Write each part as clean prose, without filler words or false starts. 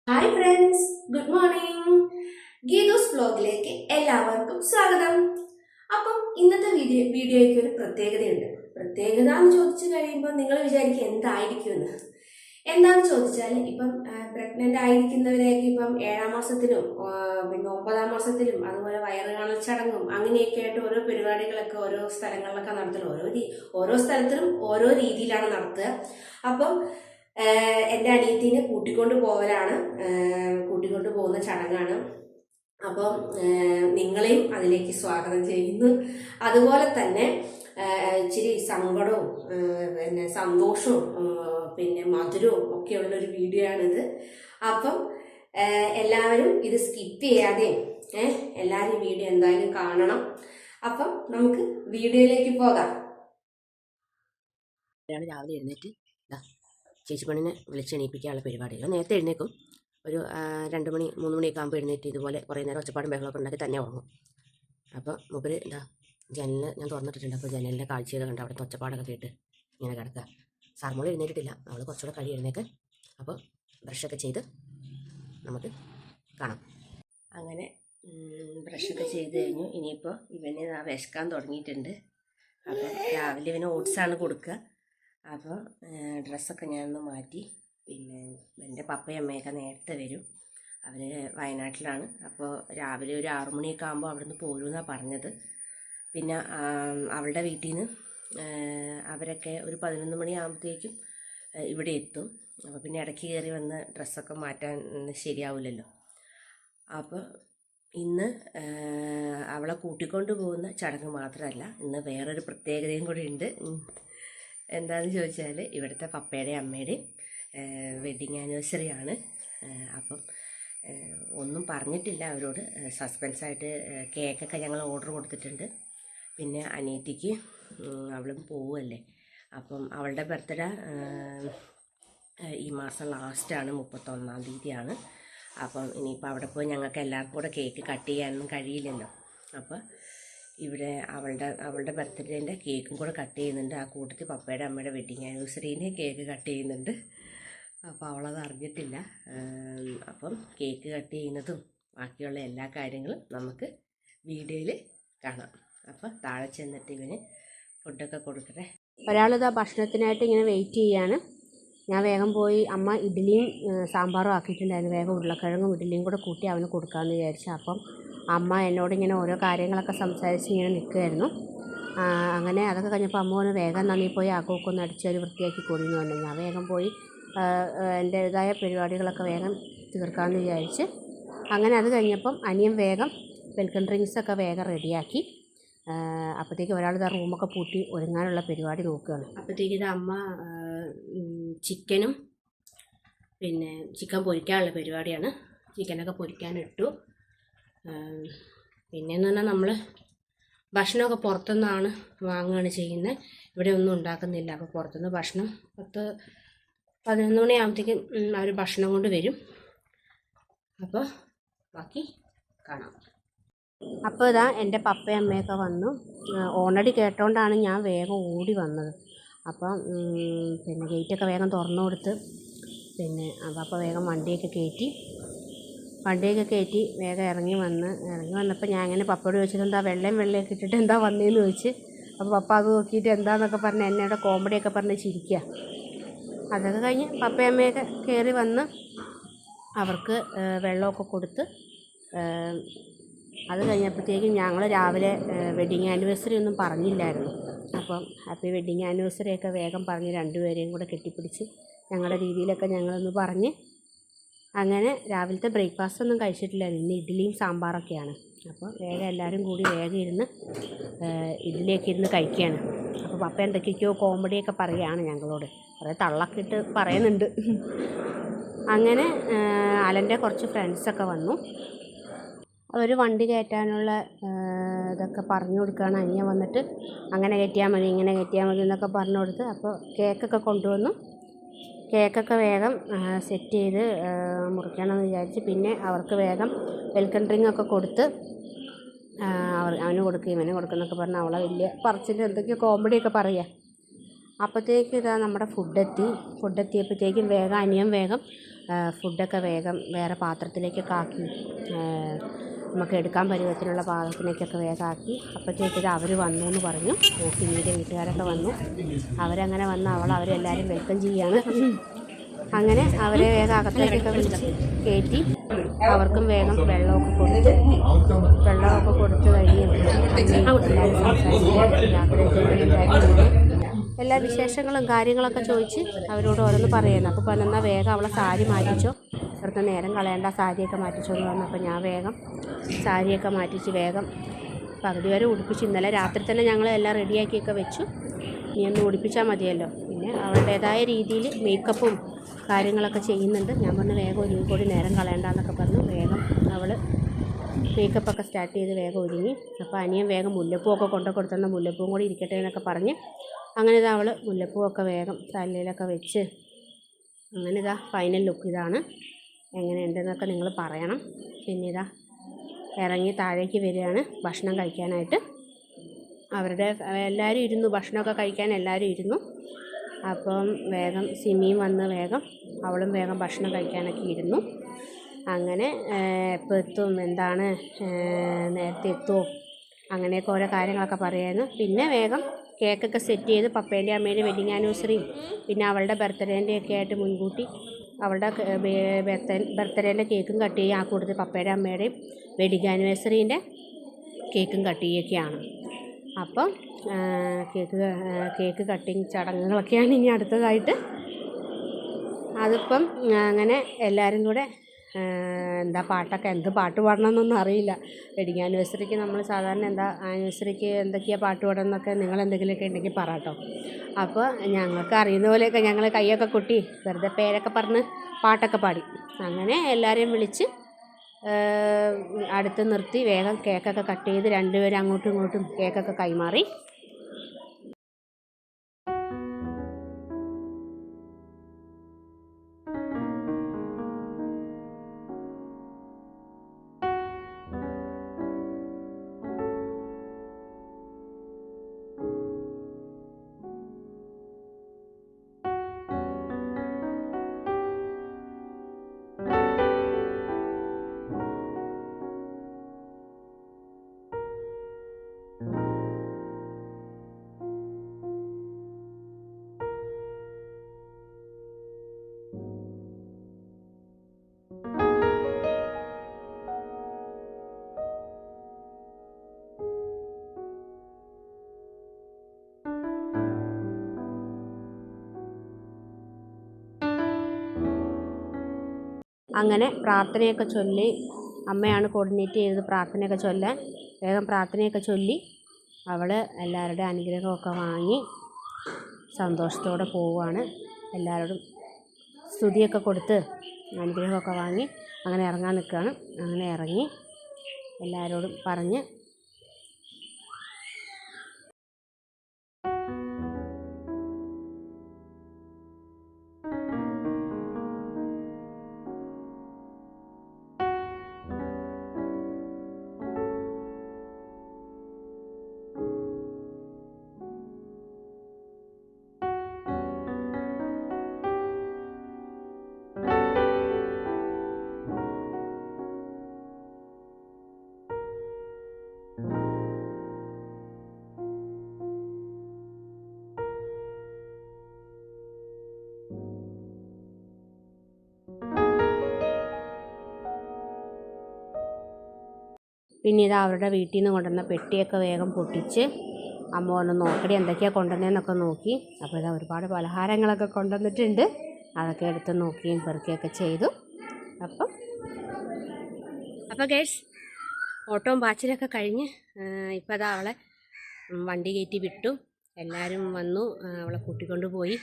Hi friends, good morning. Geethu's വ്ലോഗിലേക്ക് എല്ലാവർക്കും സ്വാഗതം. അപ്പം ഇന്നത്തെ വീഡിയോയ്ക്ക് ഒരു പ്രത്യേകതയുണ്ട്. പ്രത്യേകത എന്ന് ചോദിച്ചു കഴിയുമ്പോൾ നിങ്ങൾ വിചാരിക്കും എന്തായിരിക്കുമെന്ന്. എന്താണെന്ന് ചോദിച്ചാൽ ഇപ്പം പ്രഗ്നന്റ് ആയിരിക്കുന്നവരെയൊക്കെ ഇപ്പം 7ാം മാസത്തിലും പിന്നെ 9ാം മാസത്തിലും അതുപോലെ വയറ് കാണൽ ചടങ്ങും അങ്ങനെയൊക്കെ ആയിട്ട് ഓരോ പരിപാടികളൊക്കെ ഓരോ സ്ഥലങ്ങളിലൊക്കെ നടത്തുന്നത്. ഓരോ സ്ഥലത്തിലും ഓരോ രീതിയിലാണ് നടത്തുക. അപ്പം എൻ്റെ അനിയത്തിനെ കൂട്ടിക്കൊണ്ട് പോകുന്ന ചടങ്ങാണ്. അപ്പം നിങ്ങളെയും അതിലേക്ക് സ്വാഗതം ചെയ്യുന്നു. അതുപോലെ തന്നെ ഇച്ചിരി സങ്കടവും പിന്നെ സന്തോഷവും പിന്നെ മധുരവും ഒക്കെയുള്ളൊരു വീഡിയോ ആണിത്. അപ്പം എല്ലാവരും ഇത് സ്കിപ്പ് ചെയ്യാതെ എല്ലാവരും വീഡിയോ എന്തായാലും കാണണം. അപ്പം നമുക്ക് വീഡിയോയിലേക്ക് പോകാം. രാവിലെ എഴുന്നേറ്റ് ചേച്ചിപ്പണ്ണിനെ വിളിച്ചെണീപ്പിക്കാനുള്ള പരിപാടികൾ. നേരത്തെ എഴുന്നേക്കും, ഒരു 2 മണി 3 മണിയൊക്കെ ആകുമ്പോൾ എഴുന്നേറ്റ് ഇതുപോലെ കുറേ നേരം ഒച്ചപ്പാടും ബഹളമൊക്കെ ഉണ്ടാക്കി തന്നെ ഉറങ്ങും. അപ്പോൾ മൂപ്പര് ജനൽ ഞാൻ തുറന്നിട്ടിട്ടുണ്ട്. അപ്പോൾ ജനലിൻ്റെ കാഴ്ചയൊക്കെ കണ്ട് അവിടുത്തെ ഒച്ചപ്പാടൊക്കെ കേട്ട് ഇങ്ങനെ കിടക്കുക. സാർമോൾ എഴുന്നേറ്റിട്ടില്ല, അവൾ കുറച്ചുകൂടെ കഴി എഴുന്നേക്ക്. അപ്പോൾ ബ്രഷൊക്കെ ചെയ്ത് നമുക്ക് കാണാം. അങ്ങനെ ബ്രഷൊക്കെ ചെയ്ത് കഴിഞ്ഞു. ഇനിയിപ്പോൾ ഇവന് വിശക്കാൻ തുടങ്ങിയിട്ടുണ്ട്. അപ്പോൾ രാവിലെ ഇവന് ഓട്സാണ് കൊടുക്കുക. അപ്പോൾ ഡ്രസ്സൊക്കെ ഞാനൊന്ന് മാറ്റി. പിന്നെ എൻ്റെ പപ്പയും അമ്മയൊക്കെ നേരത്തെ വരും, അവർ വയനാട്ടിലാണ്. അപ്പോൾ രാവിലെ ഒരു 6 മണിയൊക്കെ ആകുമ്പോൾ അവിടെ നിന്ന് പോരുമെന്നാണ് പറഞ്ഞത്. പിന്നെ അവളുടെ വീട്ടിൽ നിന്ന് അവരൊക്കെ ഒരു 11 മണിയാകുമ്പോഴത്തേക്കും ഇവിടെ എത്തും. അപ്പോൾ പിന്നെ ഇടയ്ക്ക് കയറി വന്ന് ഡ്രസ്സൊക്കെ മാറ്റാൻ ശരിയാവില്ലല്ലോ. അപ്പോൾ ഇന്ന് അവളെ കൂട്ടിക്കൊണ്ട് പോകുന്ന ചടങ്ങ് മാത്രമല്ല, ഇന്ന് വേറൊരു പ്രത്യേകതയും കൂടി ഉണ്ട്. എന്താണെന്ന് ചോദിച്ചാൽ ഇവിടുത്തെ പപ്പയുടെയും അമ്മയുടെയും വെഡ്ഡിങ് ആനിവേഴ്സറി ആണ്. അപ്പം ഒന്നും പറഞ്ഞിട്ടില്ല അവരോട്, സസ്പെൻസായിട്ട്. കേക്കൊക്കെ ഞങ്ങൾ ഓർഡർ കൊടുത്തിട്ടുണ്ട്. പിന്നെ അനിയത്തിക്ക് അവളും പോവുമല്ലേ, അപ്പം അവളുടെ ബർത്ത്ഡേ ഈ മാസം ലാസ്റ്റാണ്, 31-ാം തീയതിയാണ്. അപ്പം ഇനിയിപ്പോൾ അവിടെ പോയി ഞങ്ങൾക്ക് എല്ലാവർക്കും കൂടെ കേക്ക് കട്ട് ചെയ്യാനൊന്നും കഴിയില്ലല്ലോ. അപ്പോൾ ഇവിടെ അവളുടെ ബർത്ത്ഡേൻ്റെ കേക്കും കൂടെ കട്ട് ചെയ്യുന്നുണ്ട്. ആ കൂട്ടത്തിൽ പപ്പയുടെ അമ്മയുടെ വെഡ്ഡിങ് ആനിവേഴ്സറീൻ്റെ കേക്ക് കട്ട് ചെയ്യുന്നുണ്ട്. അപ്പോൾ അവളത് അറിഞ്ഞിട്ടില്ല. അപ്പം കേക്ക് കട്ട് ചെയ്യുന്നതും ബാക്കിയുള്ള എല്ലാ കാര്യങ്ങളും നമുക്ക് വീഡിയോയിൽ കാണാം. അപ്പോൾ താഴെ ചെന്നിട്ട് ഇവന് ഫുഡൊക്കെ കൊടുക്കട്ടെ. ഒരാളിതാ ഭക്ഷണത്തിനായിട്ട് ഇങ്ങനെ വെയിറ്റ് ചെയ്യാണ്. ഞാൻ വേഗം പോയി, അമ്മ ഇഡ്ഡലിയും സാമ്പാറും ആക്കിയിട്ടുണ്ടായിരുന്നു. വേഗം ഉരുളക്കിഴങ്ങും ഇഡ്ഡലിയും കൂടെ കൂട്ടി അവന് കൊടുക്കാമെന്ന് വിചാരിച്ചു. അപ്പം അമ്മ എന്നോടിങ്ങനെ ഓരോ കാര്യങ്ങളൊക്കെ സംസാരിച്ച് ഇങ്ങനെ നിൽക്കുമായിരുന്നു. അങ്ങനെ അതൊക്കെ കഴിഞ്ഞപ്പോൾ അമ്മ ഒന്ന് വേഗം നന്ദി പോയി ആക്കൊക്കെ ഒന്ന് അടിച്ചൊരു വൃത്തിയാക്കി കൊടുക്കുന്നു പറഞ്ഞു. ഞാൻ വേഗം പോയി എൻ്റേതായ പരിപാടികളൊക്കെ വേഗം തീർക്കാമെന്ന് വിചാരിച്ച്. അങ്ങനെ അത് കഴിഞ്ഞപ്പം അനിയൻ വേഗം വെൽക്കം ഡ്രിങ്ക്സൊക്കെ വേഗം റെഡിയാക്കി. അപ്പോഴത്തേക്ക് ഒരാളിതാ റൂമൊക്കെ പൂട്ടി ഒരുങ്ങാനുള്ള പരിപാടി നോക്കുകയാണ്. അപ്പോഴത്തേക്ക് ഇത് അമ്മ ചിക്കനും പിന്നെ ചിക്കൻ പൊരിക്കാനുള്ള പരിപാടിയാണ്. ചിക്കനൊക്കെ പൊരിക്കാനിട്ടു. പിന്നെയെന്ന് പറഞ്ഞാൽ നമ്മൾ ഭക്ഷണമൊക്കെ പുറത്തുനിന്നാണ് വാങ്ങുകയാണ് ചെയ്യുന്നത്. ഇവിടെ ഒന്നും ഉണ്ടാക്കുന്നില്ല. അപ്പോൾ പുറത്തുനിന്ന് ഭക്ഷണം 10-11 മണിയാകുമ്പോഴത്തേക്കും അവർ ഭക്ഷണം കൊണ്ട് വരും. അപ്പോൾ ബാക്കി കാണാം. അപ്പോൾ ഇതാ എൻ്റെ പപ്പയും അമ്മയൊക്കെ വന്നു. ഓൾറെഡി കേട്ടോണ്ടാണ് ഞാൻ വേഗം ഓടി വന്നത്. അപ്പം പിന്നെ ഗേറ്റൊക്കെ വേഗം തുറന്നു കൊടുത്ത് പിന്നെ അപ്പോൾ വേഗം വണ്ടിയൊക്കെ കയറ്റി വേഗം ഇറങ്ങി വന്നപ്പോൾ ഞാൻ അങ്ങനെ പപ്പയോട് ചോദിച്ചത് എന്താ വെള്ളയൊക്കെ ഇട്ടിട്ട് എന്താ വന്നതെന്ന് ചോദിച്ച്. അപ്പോൾ പപ്പ അത് നോക്കിയിട്ട് എന്താണെന്നൊക്കെ പറഞ്ഞ് എന്നോട് കോമഡിയൊക്കെ പറഞ്ഞ് ചിരിക്കുക. അതൊക്കെ കഴിഞ്ഞ് പപ്പയും അമ്മയൊക്കെ കയറി വന്ന് അവർക്ക് വെള്ളമൊക്കെ കൊടുത്ത് അത് കഴിഞ്ഞപ്പോഴത്തേക്കും ഞങ്ങൾ രാവിലെ വെഡ്ഡിങ് ആനിവേഴ്സറി ഒന്നും പറഞ്ഞില്ലായിരുന്നു. അപ്പം ഹാപ്പി വെഡ്ഡിങ് ആനിവേഴ്സറിയൊക്കെ വേഗം പറഞ്ഞ് 2 പേരെയും കൂടെ കെട്ടിപ്പിടിച്ച് ഞങ്ങളുടെ രീതിയിലൊക്കെ ഞങ്ങളൊന്ന് പറഞ്ഞ് അങ്ങനെ രാവിലത്തെ ബ്രേക്ക്ഫാസ്റ്റ് ഒന്നും കഴിച്ചിട്ടില്ലായിരുന്നു. ഇന്ന് ഇഡ്ഡലിയും സാമ്പാറൊക്കെയാണ്. അപ്പോൾ വേഗം എല്ലാവരും കൂടി വേഗം ഇരുന്ന് ഇഡ്ഡലിയൊക്കെ ഇരുന്ന് കഴിക്കുകയാണ്. അപ്പോൾ പപ്പ എന്തൊക്കെയൊക്കെയോ കോമഡിയൊക്കെ പറയുകയാണ് ഞങ്ങളോട്, കുറേ തള്ളൊക്കെ ഇട്ട് പറയുന്നുണ്ട്. അങ്ങനെ അലൻ്റെ കുറച്ച് ഫ്രണ്ട്സൊക്കെ വന്നു. അവർ വണ്ടി കയറ്റാനുള്ള ഇതൊക്കെ പറഞ്ഞു കൊടുക്കുകയാണ്. അനിയൻ വന്നിട്ട് അങ്ങനെ കയറ്റിയാൽ മതി ഇങ്ങനെ കയറ്റിയാൽ മതി എന്നൊക്കെ പറഞ്ഞു കൊടുത്ത്. അപ്പോൾ കേക്കൊക്കെ കൊണ്ടുവന്നു. കേക്കൊക്കെ വേഗം സെറ്റ് ചെയ്ത് മുറിക്കണമെന്ന് വിചാരിച്ച് പിന്നെ അവർക്ക് വേഗം വെൽക്കം ഡ്രിങ്കൊക്കെ കൊടുത്ത് അവന് കൊടുക്കുക ഇവന് കൊടുക്കുന്നൊക്കെ പറഞ്ഞ് അവളെ വലിയ പറച്ചിൽ എന്തൊക്കെയോ കോമഡിയൊക്കെ പറയുക. അപ്പോഴത്തേക്കും ഇതാ നമ്മുടെ ഫുഡ് എത്തിയപ്പോഴത്തേക്കും അനിയൻ വേഗം ഫുഡൊക്കെ വേഗം വേറെ പാത്രത്തിലേക്കൊക്കെ ആക്കി നമുക്ക് എടുക്കാൻ പരുവത്തിനുള്ള പാകത്തിലേക്കൊക്കെ വേഗം ആക്കി. അപ്പോഴത്തേക്കത് അവർ വന്നു എന്ന് പറഞ്ഞു. സിമിയുടെ വീട്ടുകാരൊക്കെ വന്നു. അവരങ്ങനെ വന്ന് അവരെല്ലാവരും വെൽക്കം ചെയ്യുകയാണ്. അങ്ങനെ അവരെ വേഗം അകത്തേക്കൊക്കെ വിളിച്ച് കയറ്റി അവർക്കും വേഗം വെള്ളമൊക്കെ കൊടുത്ത് കഴിഞ്ഞപ്പോൾ എല്ലാവരും സംസാരിച്ച് എല്ലാ വിശേഷങ്ങളും കാര്യങ്ങളൊക്കെ ചോദിച്ച് അവരോട് ഓരോന്ന് പറയുന്നു. അപ്പോൾ പറഞ്ഞാൽ വേഗം അവളെ സാരി മാറ്റിച്ചോ, ഇവിടുത്തെ നേരം കളയേണ്ട, സാരിയൊക്കെ മാറ്റിച്ചോ എന്ന് പറഞ്ഞപ്പോൾ ഞാൻ വേഗം സാരിയൊക്കെ മാറ്റിച്ച് വേഗം പകുതി വരെ ഉടുപ്പിച്ച്. ഇന്നലെ രാത്രി തന്നെ ഞങ്ങൾ എല്ലാം റെഡിയാക്കിയൊക്കെ വെച്ചു. ഇനി ഒന്ന് ഉടുപ്പിച്ചാൽ മതിയല്ലോ. പിന്നെ അവളുടേതായ രീതിയിൽ മേക്കപ്പും കാര്യങ്ങളൊക്കെ ചെയ്യുന്നുണ്ട്. ഞാൻ പറഞ്ഞു വേഗം ഒരുങ്ങിക്കൂടി നേരം കളയണ്ടെന്നൊക്കെ പറഞ്ഞു. വേഗം അവൾ മേക്കപ്പൊക്കെ സ്റ്റാർട്ട് ചെയ്ത് വേഗം ഒരുങ്ങി. അപ്പോൾ അനിയൻ വേഗം മുല്ലപ്പൂവൊക്കെ കൊടുത്തുന്ന മുല്ലപ്പൂവും കൂടി ഇരിക്കട്ടെ എന്നൊക്കെ പറഞ്ഞ് അങ്ങനെ ഇതാ അവൾ മുല്ലപ്പൂവൊക്കെ വേഗം തലയിലൊക്കെ വെച്ച് അങ്ങനെ ഇതാ ഫൈനൽ ലുക്ക് ഇതാണ്. എങ്ങനെയുണ്ടെന്നൊക്കെ നിങ്ങൾ പറയണം. പിന്നെ ഇതാ ഇറങ്ങി താഴേക്ക് വരികയാണ് ഭക്ഷണം കഴിക്കാനായിട്ട്. അവരുടെ എല്ലാവരും ഇരുന്നു, ഭക്ഷണമൊക്കെ കഴിക്കാൻ എല്ലാവരും ഇരുന്നു. അപ്പം വേഗം സിമിയും വന്ന് വേഗം അവളും വേഗം ഭക്ഷണം കഴിക്കാനൊക്കെ ഇരുന്നു. അങ്ങനെ എപ്പോൾ എത്തും, എന്താണ് നേരത്തെ എത്തുമോ, അങ്ങനെയൊക്കെ ഓരോ കാര്യങ്ങളൊക്കെ പറയായിരുന്നു. പിന്നെ വേഗം കേക്കൊക്കെ സെറ്റ് ചെയ്ത് പപ്പേൻ്റെ അമ്മേൻ്റെ വെഡിങ് ആനിവേഴ്സറിയും പിന്നെ അവളുടെ ബർത്ത്ഡേൻ്റെയൊക്കെ ആയിട്ട് മുൻകൂട്ടി അവളുടെ ബർത്ത്ഡേൻ്റെ കേക്കും കട്ട് ചെയ്യുക. ആ കൂട്ടത്തിൽ പപ്പയുടെ അമ്മയുടെയും വെഡിങ് കേക്കും കട്ട് ചെയ്യുകയൊക്കെയാണ്. അപ്പം കേക്ക് കട്ടിങ് ചടങ്ങുകളൊക്കെയാണ് ഇനി അടുത്തതായിട്ട്. അതിപ്പം അങ്ങനെ എല്ലാവരും കൂടെ എന്ത് പാട്ട് പാടണമെന്നൊന്നും അറിയില്ല. വെഡിങ് ആനിവേഴ്സറിക്ക് നമ്മൾ സാധാരണ ആനിവേഴ്സറിക്ക് എന്തൊക്കെയാണ് പാട്ട് പാടണമെന്നൊക്കെ നിങ്ങൾ എന്തെങ്കിലുമൊക്കെ ഉണ്ടെങ്കിൽ പറ കേട്ടോ. അപ്പോൾ ഞങ്ങൾക്ക് അറിയുന്ന പോലെയൊക്കെ ഞങ്ങൾ കൈയൊക്കെ കൊട്ടി വെറുതെ പേരൊക്കെ പറഞ്ഞ് പാട്ടൊക്കെ പാടി. അങ്ങനെ എല്ലാവരെയും വിളിച്ച് അടുത്ത് നിർത്തി വേഗം കേക്കൊക്കെ കട്ട് ചെയ്ത് രണ്ടുപേരും അങ്ങോട്ടും ഇങ്ങോട്ടും കേക്കൊക്കെ കൈമാറി. അങ്ങനെ പ്രാർത്ഥനയൊക്കെ ചൊല്ലി, അമ്മയാണ് കോർഡിനേറ്റ് ചെയ്തത് പ്രാർത്ഥനയൊക്കെ ചൊല്ലാൻ. വേഗം പ്രാർത്ഥനയൊക്കെ ചൊല്ലി അവൾ എല്ലാവരുടെയും അനുഗ്രഹമൊക്കെ വാങ്ങി സന്തോഷത്തോടെ പോവുകയാണ്. എല്ലാവരോടും സ്തുതിയൊക്കെ കൊടുത്ത് അനുഗ്രഹമൊക്കെ വാങ്ങി അങ്ങനെ ഇറങ്ങാൻ നിൽക്കുകയാണ്. അങ്ങനെ ഇറങ്ങി എല്ലാവരോടും പറഞ്ഞ് പിന്നെ ഇത് അവരുടെ വീട്ടിൽ നിന്ന് കൊണ്ടുവന്ന പെട്ടിയൊക്കെ വേഗം പൊട്ടിച്ച് അമ്മ ഒന്ന് നോക്കടി എന്തൊക്കെയാണ് കൊണ്ടുവന്നതെന്നൊക്കെ നോക്കി. അപ്പോൾ ഇത് ഒരുപാട് പലഹാരങ്ങളൊക്കെ കൊണ്ടുവന്നിട്ടുണ്ട്. അതൊക്കെ എടുത്ത് നോക്കിയും പെറുക്കിയൊക്കെ ചെയ്തു. അപ്പോൾ ഗൈസ് ഓട്ടവും പാച്ചിലൊക്കെ കഴിഞ്ഞ് ഇപ്പോൾ അതാ അവളെ വണ്ടി കയറ്റി വിട്ടു. എല്ലാവരും വന്നു, അവളെ കൂട്ടിക്കൊണ്ട് പോയി.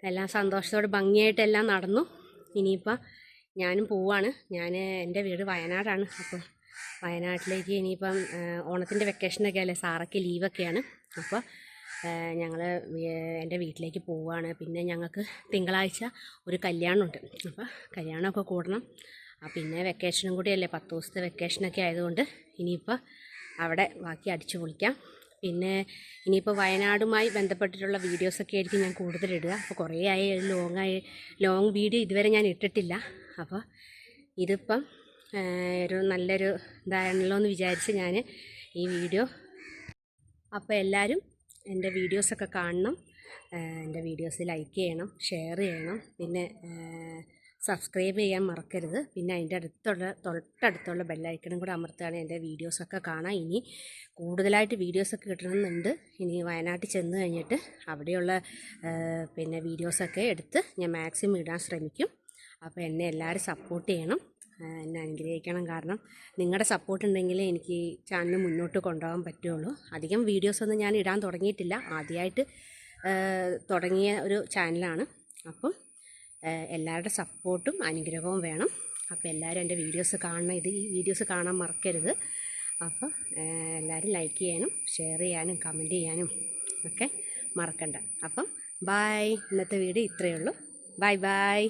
എല്ലാം സന്തോഷത്തോടെ ഭംഗിയായിട്ടെല്ലാം നടന്നു. ഇനിയിപ്പോൾ ഞാനും പോവാണ്. എൻ്റെ വീട് വയനാടാണ്. അപ്പോൾ വയനാട്ടിലേക്ക് ഇനിയിപ്പം ഓണത്തിൻ്റെ വെക്കേഷനൊക്കെ അല്ലേ, സാറൊക്കെ ലീവൊക്കെയാണ്. അപ്പോൾ ഞങ്ങൾ എൻ്റെ വീട്ടിലേക്ക് പോവുകയാണ്. പിന്നെ ഞങ്ങൾക്ക് തിങ്കളാഴ്ച ഒരു കല്യാണമുണ്ട്. അപ്പോൾ കല്യാണമൊക്കെ കൂടണം. പിന്നെ വെക്കേഷനും കൂടിയല്ലേ, 10 ദിവസത്തെ വെക്കേഷനൊക്കെ ആയതുകൊണ്ട് ഇനിയിപ്പോൾ അവിടെ ബാക്കി അടിച്ചു പൊളിക്കാം. പിന്നെ ഇനിയിപ്പോൾ വയനാടുമായി ബന്ധപ്പെട്ടിട്ടുള്ള വീഡിയോസൊക്കെ ആയിരിക്കും ഞാൻ കൂടുതലിടുക. അപ്പോൾ കുറേ ആയി ലോങ് വീഡിയോ ഇതുവരെ ഞാൻ ഇട്ടിട്ടില്ല. അപ്പോൾ ഇതിപ്പം ഒരു നല്ലൊരു ഇതാണല്ലോ എന്ന് വിചാരിച്ച് ഞാൻ ഈ വീഡിയോ. അപ്പോൾ എല്ലാവരും എൻ്റെ വീഡിയോസൊക്കെ കാണണം, എൻ്റെ വീഡിയോസ് ലൈക്ക് ചെയ്യണം, ഷെയർ ചെയ്യണം, പിന്നെ സബ്സ്ക്രൈബ് ചെയ്യാൻ മറക്കരുത്. പിന്നെ അതിൻ്റെ തൊട്ടടുത്തുള്ള ബെല്ലൈക്കണും കൂടെ അമർത്തുകയാണെങ്കിൽ എൻ്റെ വീഡിയോസൊക്കെ കാണാം. ഇനി കൂടുതലായിട്ട് വീഡിയോസൊക്കെ കിട്ടണമെന്നുണ്ട്. ഇനി വയനാട്ടിൽ ചെന്ന് കഴിഞ്ഞിട്ട് അവിടെയുള്ള പിന്നെ വീഡിയോസൊക്കെ എടുത്ത് ഞാൻ മാക്സിമം ഇടാൻ ശ്രമിക്കും. അപ്പോൾ എന്നെ എല്ലാവരും സപ്പോർട്ട് ചെയ്യണം, എന്നെ അനുഗ്രഹിക്കണം. കാരണം നിങ്ങളുടെ സപ്പോർട്ട് ഉണ്ടെങ്കിലേ എനിക്ക് ഈ ചാനൽ മുന്നോട്ട് കൊണ്ടുപോകാൻ പറ്റുള്ളൂ. അധികം വീഡിയോസൊന്നും ഞാൻ ഇടാൻ തുടങ്ങിയിട്ടില്ല, ആദ്യമായിട്ട് തുടങ്ങിയ ഒരു ചാനലാണ്. അപ്പം എല്ലാവരുടെ സപ്പോർട്ടും അനുഗ്രഹവും വേണം. അപ്പോൾ എല്ലാവരും എൻ്റെ വീഡിയോസ് കാണണം, ഈ വീഡിയോസ് കാണാൻ മറക്കരുത്. അപ്പോൾ എല്ലാവരും ലൈക്ക് ചെയ്യാനും ഷെയർ ചെയ്യാനും കമൻറ്റ് ചെയ്യാനും ഒക്കെ മറക്കണ്ട. അപ്പം ബായ്. ഇന്നത്തെ വീഡിയോ ഇത്രയേ ഉള്ളൂ. Bye bye.